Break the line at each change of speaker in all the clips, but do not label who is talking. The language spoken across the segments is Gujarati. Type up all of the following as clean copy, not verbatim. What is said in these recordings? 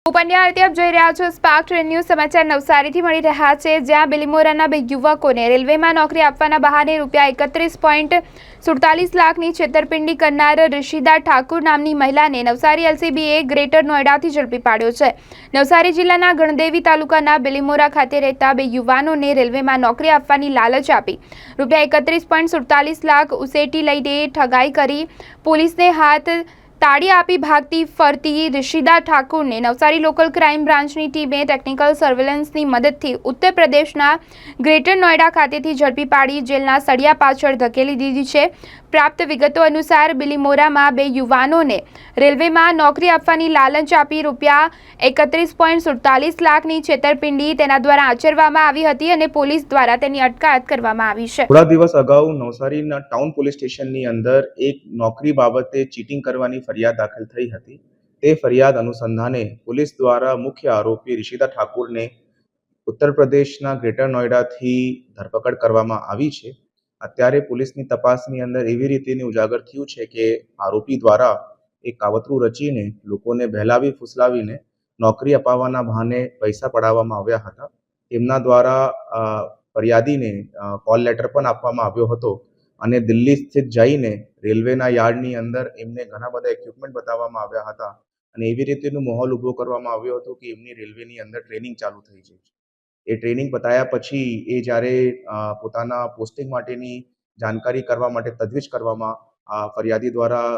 ઉપન્યાસ આપ જોઈ રહ્યા છો સ્પાર્ક ન્યૂઝ સમાચાર નવસારીથી મળી રહ્યા છે, જ્યાં બિલીમોરાના બે યુવકોને રેલવેમાં નોકરી આપવાના બહાને ₹31.47 લાખની છેતરપિંડી કરનાર ઋષિદા ઠાકુર નામની મહિલાને નવસારી એલસીબીએ ગ્રેટર નોઈડાથી ઝડપી પાડ્યો છે। નવસારી જિલ્લાના ગણદેવી તાલુકાના બિલીમોરા ખાતે રહેતા બે યુવાનોને રેલવેમાં નોકરી આપવાની લાલચ આપી ₹31.47 લાખ ઉસેટી લઈને ઠગાઈ કરી પોલીસને હાથ તાળી આપી ભાગતી ફરતી ઋષિદા ઠાકુરને નવસારી લોકલ ક્રાઇમ બ્રાન્ચની ટીમે ટેકનિકલ સર્વેલન્સની મદદથી ઉત્તર પ્રદેશના ગ્રેટર નોઈડા ખાતેથી ઝડપી પાડી જેલના સળિયા પાછળ ધકેલી દીધી છે। પ્રાપ્ત વિગતો અનુસાર બિલીમોરામાં બે યુવાનોને રેલવેમાં નોકરી આપવાની લાલચ આપી ₹31.47 લાખની છેતરપિંડી તેના દ્વારા આચરવામાં આવી હતી અને પોલીસ દ્વારા તેની અટકાયત કરવામાં આવી છે।
થોડા દિવસ અગાઉ નવસારીના ટાઉન પોલીસ સ્ટેશનની અંદર એક નોકરી બાબતે ચીટિંગ કરવાની ફરિયાદ દાખલ થઈ હતી। તે ફરિયાદ અનુસંધાને પોલીસ દ્વારા મુખ્ય આરોપી ઋષિદા ઠાકુરને ઉત્તર પ્રદેશના ગ્રેટર નોઈડાથી ધરપકડ કરવામાં આવી છે। અત્યારે પોલીસની તપાસની અંદર એવી રીતેની ઉજાગર થયું છે કે આરોપી દ્વારા એક કાવતરું રચીને લોકોને બહેલાવી ફુસલાવીને નોકરી અપાવવાના બહાને પૈસા પડાવવામાં આવ્યા હતા। તેમના દ્વારા ફરિયાદીને કોલ લેટર પણ આપવામાં આવ્યો હતો અને દિલ્હી સ્થિત જઈને રેલવેના યાર્ડની અંદર એમને ઘણા બધા ઇક્વિપમેન્ટ બતાવવામાં આવ્યા હતા અને એવી રીતેનો માહોલ ઊભો કરવામાં આવ્યો હતો કે એમની રેલવેની અંદર ટ્રેનિંગ ચાલુ થઈ છે। એ ટ્રેનિંગ પતાયા પછી એ જ્યારે પોતાના પોસ્ટિંગ માટેની જાણકારી કરવા માટે તજવીજ કરવામાં ફરિયાદી દ્વારા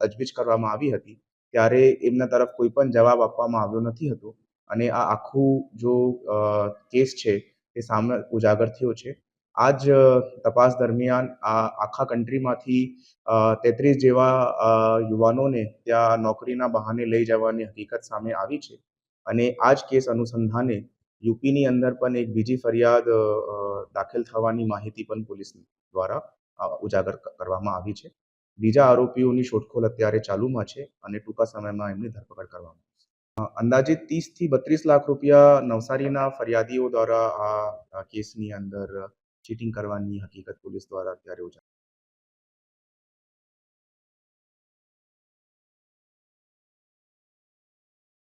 તજવીજ કરવામાં આવી હતી ત્યારે એમના તરફ કોઈ પણ જવાબ આપવામાં આવ્યો નથી હતો અને આ આખું જો કેસ છે એ સામે ઉજાગર થયો છે। આ જ તપાસ દરમિયાન આખા કન્ટ્રીમાંથી 33 જેવા યુવાનોને ત્યાં નોકરીના બહાને લઈ જવાની હકીકત સામે આવી છે અને આ જ કેસ અનુસંધાને યુપીની અંદર પણ એક બીજી ફરિયાદ દાખલ થવાની માહિતી પણ પોલીસ દ્વારા ઉજાગર કરવામાં આવી છે। બીજા આરોપીઓની શોધખોળ અત્યારે ચાલુમાં છે અને ટૂંકા સમયમાં એમની ધરપકડ કરવામાં આવશે। અંદાજિત 30 થી 32 લાખ રૂપિયા નવસારીના ફરિયાદીઓ દ્વારા આ કેસની અંદર ચીટિંગ કરવાની હકીકત પોલીસ દ્વારા અત્યારે